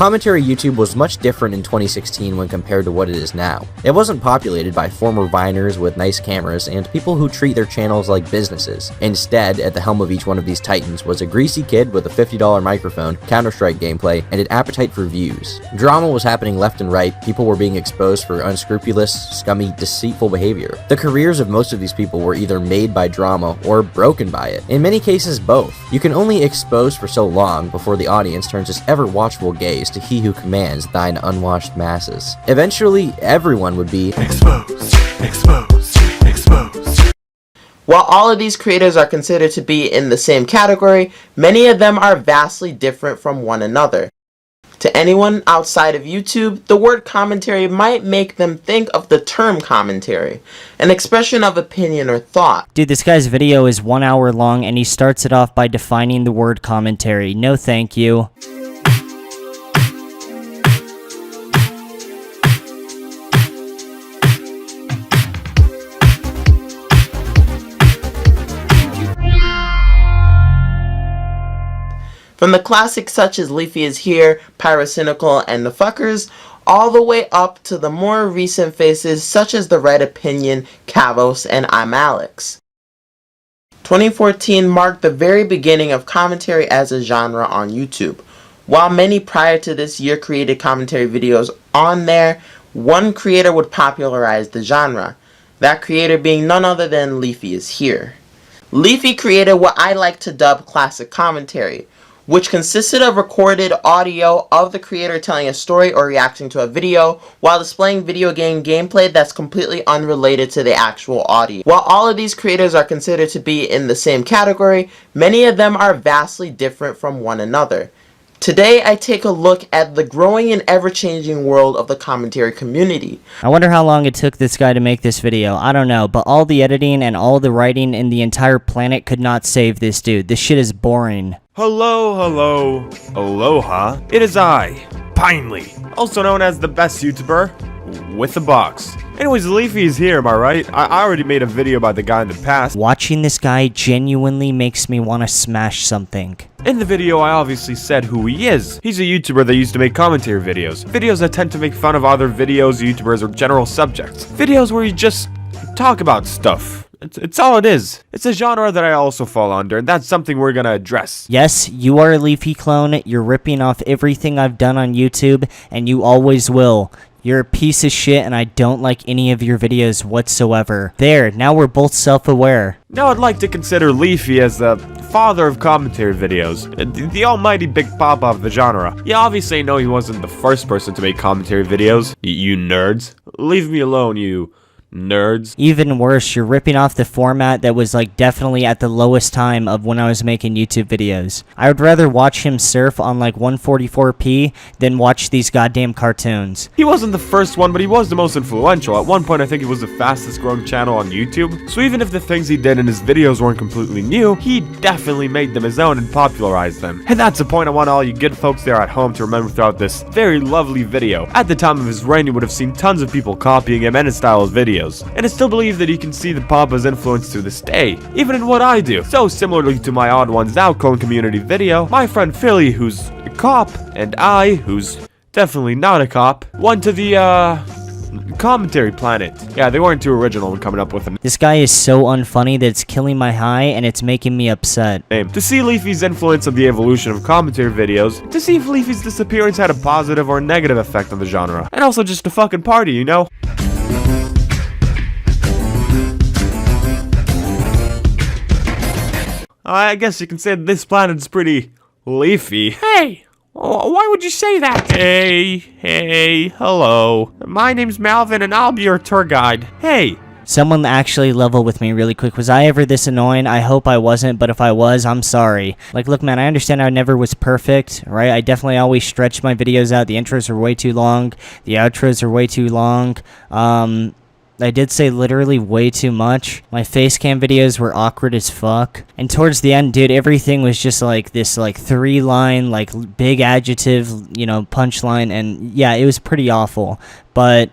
Commentary YouTube was much different in 2016 when compared to what it is now. It wasn't populated by former Viners with nice cameras and people who treat their channels like businesses. Instead, at the helm of each one of these titans was a greasy kid with a $50 microphone, Counter-Strike gameplay, and an appetite for views. Drama was happening left and right, people were being exposed for unscrupulous, scummy, deceitful behavior. The careers of most of these people were either made by drama or broken by it. In many cases, both. You can only expose for so long before the audience turns its ever-watchful gaze to he who commands thine unwashed masses. Eventually, everyone would be exposed, exposed, exposed. While all of these creators are considered to be in the same category, many of them are vastly different from one another. To anyone outside of YouTube, the word commentary might make them think of the term commentary, an expression of opinion or thought. Dude, this guy's video is 1 hour long and he starts it off by defining the word commentary. No thank you. From the classics such as Leafy is Here, Pyrocynical, and The Fuckers, all the way up to the more recent faces such as The Red Opinion, Kavos, and I'm Alex. 2014 marked the very beginning of commentary as a genre on YouTube. While many prior to this year created commentary videos on there, one creator would popularize the genre, that creator being none other than Leafy is Here. Leafy created what I like to dub classic commentary, which consisted of recorded audio of the creator telling a story or reacting to a video while displaying video game gameplay that's completely unrelated to the actual audio. While all of these creators are considered to be in the same category, many of them are vastly different from one another. Today, I take a look at the growing and ever-changing world of the commentary community. I wonder how long it took this guy to make this video. I don't know, but all the editing and all the writing in the entire planet could not save this dude. This shit is boring. Hello, hello, aloha. It is I, Pinely, also known as the best YouTuber with a box. Anyways, Leafy is here, am I right? I already made a video about the guy in the past. Watching this guy genuinely makes me want to smash something. In the video, I obviously said who he is. He's a YouTuber that used to make commentary videos. Videos that tend to make fun of other videos, YouTubers, or general subjects. Videos where you just talk about stuff. It's all it is. It's a genre that I also fall under, and that's something we're gonna address. Yes, you are a Leafy clone. You're ripping off everything I've done on YouTube, and you always will. You're a piece of shit, and I don't like any of your videos whatsoever. There, now we're both self-aware. Now I'd like to consider Leafy as the father of commentary videos, the almighty Big Papa of the genre. Yeah, obviously I know he wasn't the first person to make commentary videos, you nerds. Leave me alone, you nerds. Even worse, you're ripping off the format that was like definitely at the lowest time of when I was making YouTube videos. I would rather watch him surf on like 144p than watch these goddamn cartoons. He wasn't the first one, but he was the most influential. At one point I think he was the fastest growing channel on YouTube, so even if the things he did in his videos weren't completely new, he definitely made them his own and popularized them. And that's a point I want all you good folks there at home to remember throughout this very lovely video. At the time of his reign, you would have seen tons of people copying him and his style of videos. And I still believe that you can see the Papa's influence to this day, even in what I do. So similarly to my Odd Ones Out clone community video, my friend Philly, who's a cop, and I, who's definitely not a cop, went to the commentary planet. Yeah, they weren't too original when coming up with them. This guy is so unfunny that it's killing my high and it's making me upset. To see Leafy's influence on the evolution of commentary videos, to see if Leafy's disappearance had a positive or negative effect on the genre, and also just a fucking party, you know? I guess you can say this planet's pretty leafy. Hey! Why would you say that? Hey, hello. My name's Malvin and I'll be your tour guide. Hey! Someone actually level with me really quick. Was I ever this annoying? I hope I wasn't, but if I was, I'm sorry. Like, look, man, I understand I never was perfect, right? I definitely always stretched my videos out. The intros are way too long. The outros are way too long. I did say literally way too much. My face cam videos were awkward as fuck. And towards the end, dude, everything was just like this like 3-line, like big adjective, you know, punchline. And yeah, it was pretty awful. But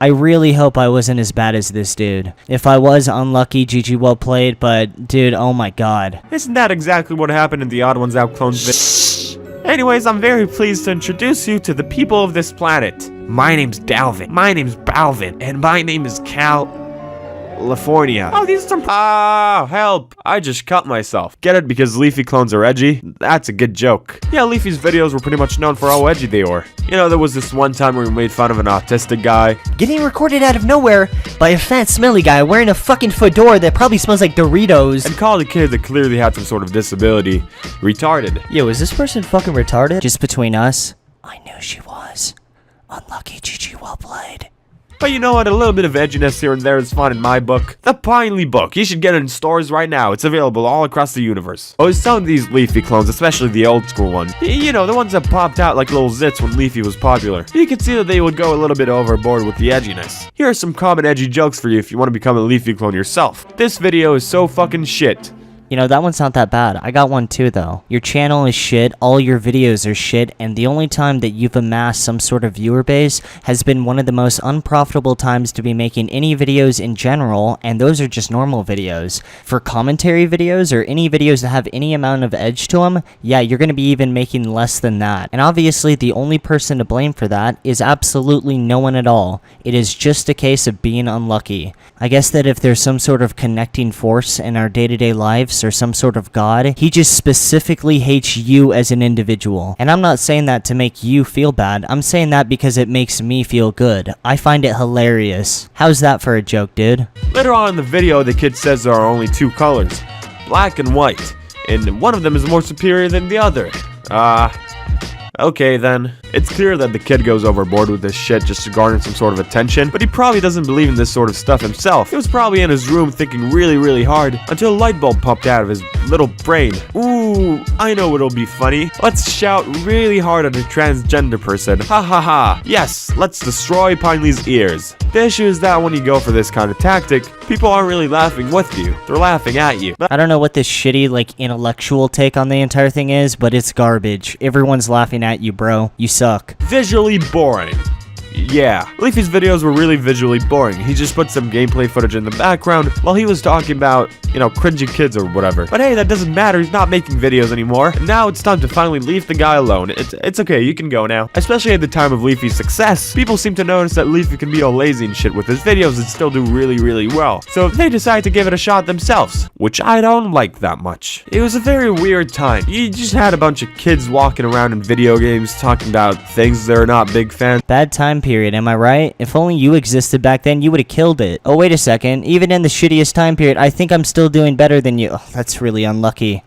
I really hope I wasn't as bad as this dude. If I was, unlucky, GG well played, but dude, oh my god. Isn't that exactly what happened in the Odd Ones Out clones video? Anyways, I'm very pleased to introduce you to the people of this planet. My name's Dalvin. My name's Balvin. And my name is California. Oh, these are some... Ah, help. I just cut myself. Get it? Because Leafy clones are edgy? That's a good joke. Yeah, Leafy's videos were pretty much known for how edgy they were. You know, there was this one time where we made fun of an autistic guy. Getting recorded out of nowhere by a fat, smelly guy wearing a fucking fedora that probably smells like Doritos. And called a kid that clearly had some sort of disability retarded. Yo, is this person fucking retarded? Just between us, I knew she was. Unlucky, GG, well played. But you know what? A little bit of edginess here and there is fun in my book. The Pinely book. You should get it in stores right now. It's available all across the universe. Oh, some of these Leafy clones, especially the old school ones. You know, the ones that popped out like little zits when Leafy was popular. You can see that they would go a little bit overboard with the edginess. Here are some common edgy jokes for you if you want to become a Leafy clone yourself. This video is so fucking shit. You know, that one's not that bad. I got one too, though. Your channel is shit, all your videos are shit, and the only time that you've amassed some sort of viewer base has been one of the most unprofitable times to be making any videos in general, and those are just normal videos. For commentary videos, or any videos that have any amount of edge to them, yeah, you're gonna be even making less than that. And obviously, the only person to blame for that is absolutely no one at all. It is just a case of being unlucky. I guess that if there's some sort of connecting force in our day-to-day lives, or some sort of god, he just specifically hates you as an individual. And I'm not saying that to make you feel bad, I'm saying that because it makes me feel good. I find it hilarious. How's that for a joke, dude? Later on in the video, the kid says there are only two colors, black and white, and one of them is more superior than the other. Okay then. It's clear that the kid goes overboard with this shit just to garner some sort of attention, but he probably doesn't believe in this sort of stuff himself. He was probably in his room thinking really hard until a light bulb popped out of his little brain. Ooh, I know what'll be funny. Let's shout really hard at a transgender person. Ha ha ha. Yes, let's destroy Pinely's ears. The issue is that when you go for this kind of tactic, people aren't really laughing with you. They're laughing at you. I don't know what this shitty, like, intellectual take on the entire thing is, but it's garbage. Everyone's laughing at you, bro. You suck. Visually boring. Yeah, Leafy's videos were really visually boring. He just put some gameplay footage in the background while he was talking about, you know, cringy kids or whatever. But hey, that doesn't matter. He's not making videos anymore. And now it's time to finally leave the guy alone. It's okay. You can go now. Especially at the time of Leafy's success, people seem to notice that Leafy can be all lazy and shit with his videos and still do really well. So they decide to give it a shot themselves, which I don't like that much. It was a very weird time. You just had a bunch of kids walking around in video games talking about things they're not big fans. Bad time period, am I right? If only you existed back then, you would have killed it. Oh, wait a second. Even in the shittiest time period, I think I'm still doing better than you. Oh, that's really unlucky.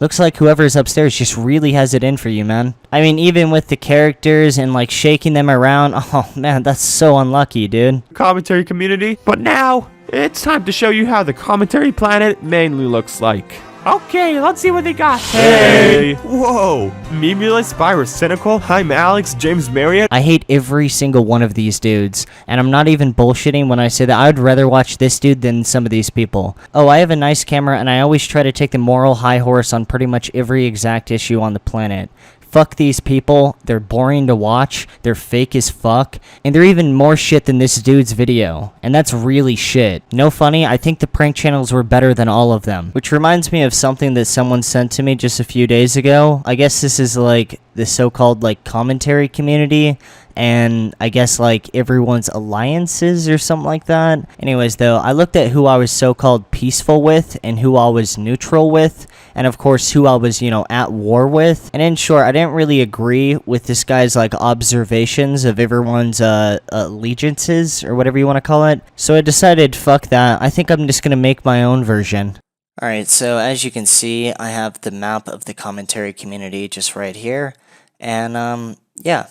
Looks like whoever's upstairs just really has it in for you, man. I mean, even with the characters and, like, shaking them around, oh, man, that's so unlucky, dude. Commentary community. But now, it's time to show you how the commentary planet mainly looks like. Okay, let's see what they got. Hey! Whoa! Memulus, Spyro Cynical, I'm Alex, James Marriott. I hate every single one of these dudes, and I'm not even bullshitting when I say that I would rather watch this dude than some of these people. Oh, I have a nice camera, and I always try to take the moral high horse on pretty much every exact issue on the planet. Fuck these people, they're boring to watch, they're fake as fuck, and they're even more shit than this dude's video. And that's really shit. No funny, I think the prank channels were better than all of them. Which reminds me of something that someone sent to me just a few days ago. I guess this is like the so-called like commentary community, and I guess like everyone's alliances or something like that. Anyways though, I looked at who I was so-called peaceful with and who I was neutral with, and of course who I was, you know, at war with. And in short, I didn't really agree with this guy's like observations of everyone's allegiances or whatever you want to call it. So I decided, fuck that, I think I'm just gonna make my own version. Alright, so as you can see, I have the map of the commentary community just right here. And yeah,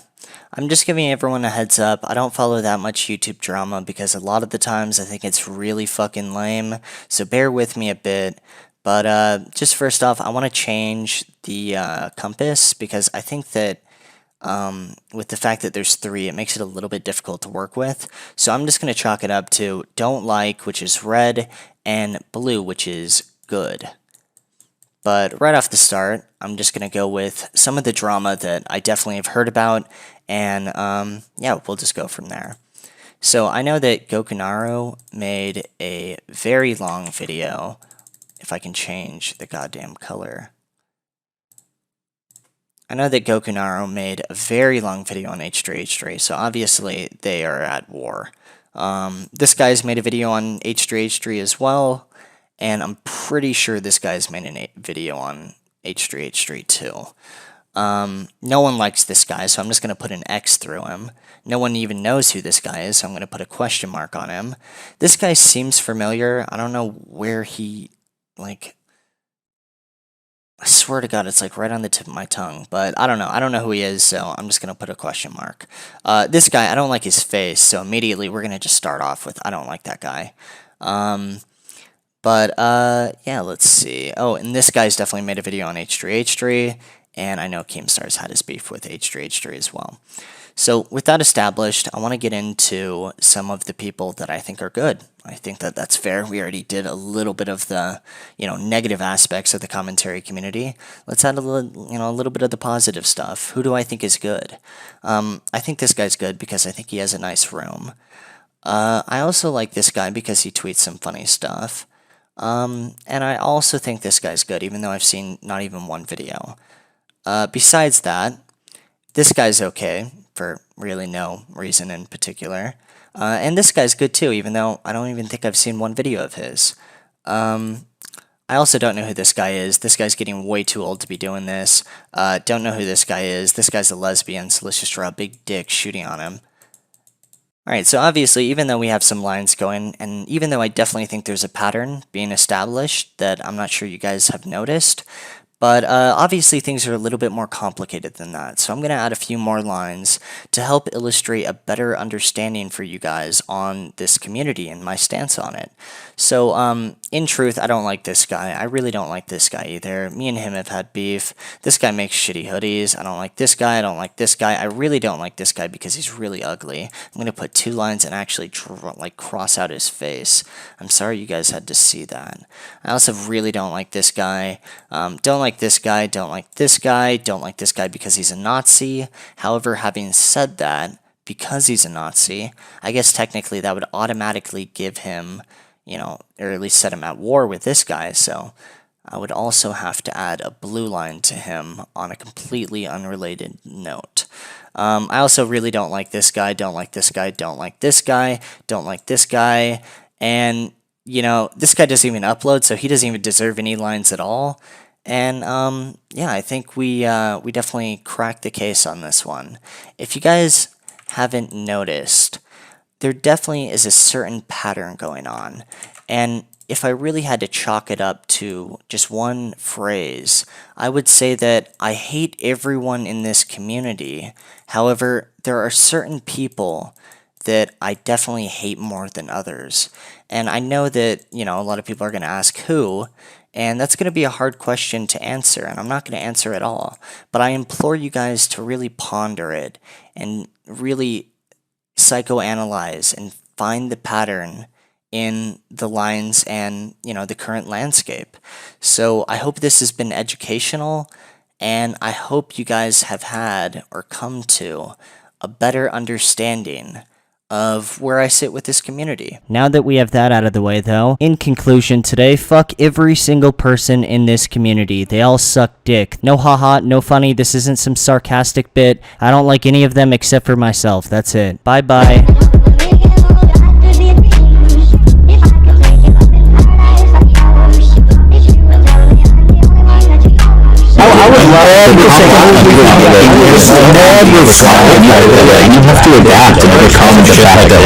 I'm just giving everyone a heads up. I don't follow that much YouTube drama because a lot of the times I think it's really fucking lame. So bear with me a bit. But just first off, I want to change the compass because I think that with the fact that there's 3, it makes it a little bit difficult to work with. So I'm just going to chalk it up to don't like, which is red, and blue, which is good. But right off the start, I'm just going to go with some of the drama that I definitely have heard about, and yeah, we'll just go from there. So I know that Gokunaro made a very long video, if I can change the goddamn color. I know that Goku Naro made a very long video on H3H3, so obviously they are at war. This guy's made a video on H3H3 as well, and I'm pretty sure this guy's made a video on H3H3 too. No one likes this guy, so I'm just going to put an X through him. No one even knows who this guy is, so I'm going to put a question mark on him. This guy seems familiar. I don't know where he, like, I swear to God, it's like right on the tip of my tongue, but I don't know. I don't know who he is, so I'm just going to put a question mark. This guy, I don't like his face, so immediately we're going to just start off with I don't like that guy. Yeah, let's see. Oh, and this guy's definitely made a video on H3H3, and I know Keemstar's had his beef with H3H3 as well. So with that established, I want to get into some of the people that I think are good. I think that that's fair. We already did a little bit of the, negative aspects of the commentary community. Let's add a little bit of the positive stuff. Who do I think is good? I think this guy's good because I think he has a nice room. I also like this guy because he tweets some funny stuff. And I also think this guy's good, even though I've seen not even one video. Besides that, this guy's okay, for really no reason in particular. And this guy's good too, even though I don't even think I've seen one video of his. I also don't know who this guy is. This guy's getting way too old to be doing this. Don't know who this guy is. This guy's a lesbian, so let's just draw a big dick shooting on him. Alright, so obviously, even though we have some lines going, and even though I definitely think there's a pattern being established that I'm not sure you guys have noticed, but obviously things are a little bit more complicated than that. So I'm going to add a few more lines to help illustrate a better understanding for you guys on this community and my stance on it. So in truth, I don't like this guy. I really don't like this guy either. Me and him have had beef. This guy makes shitty hoodies. I don't like this guy. I don't like this guy. I really don't like this guy because he's really ugly. I'm going to put 2 lines and actually cross out his face. I'm sorry you guys had to see that. I also really don't like this guy. Don't like this guy, don't like this guy, don't like this guy because he's a Nazi. However, having said that, because he's a Nazi, I guess technically that would automatically give him, or at least set him at war with this guy, so I would also have to add a blue line to him on a completely unrelated note. I also really don't like this guy, don't like this guy, don't like this guy, don't like this guy, and, this guy doesn't even upload, so he doesn't even deserve any lines at all. And yeah, I think we definitely cracked the case on this one. If you guys haven't noticed, there definitely is a certain pattern going on. And if I really had to chalk it up to just one phrase, I would say that I hate everyone in this community. However, there are certain people that I definitely hate more than others. And I know that, a lot of people are going to ask who. And that's going to be a hard question to answer, and I'm not going to answer at all. But I implore you guys to really ponder it and really psychoanalyze and find the pattern in the lines and, the current landscape. So I hope this has been educational, and I hope you guys have had or come to a better understanding of where I sit with this community. Now that we have that out of the way though, in conclusion today, fuck every single person in this community. They all suck dick. No haha, no funny, this isn't some sarcastic bit. I don't like any of them except for myself. That's it. Bye bye. I would love to say you have to adapt and overcome the fact that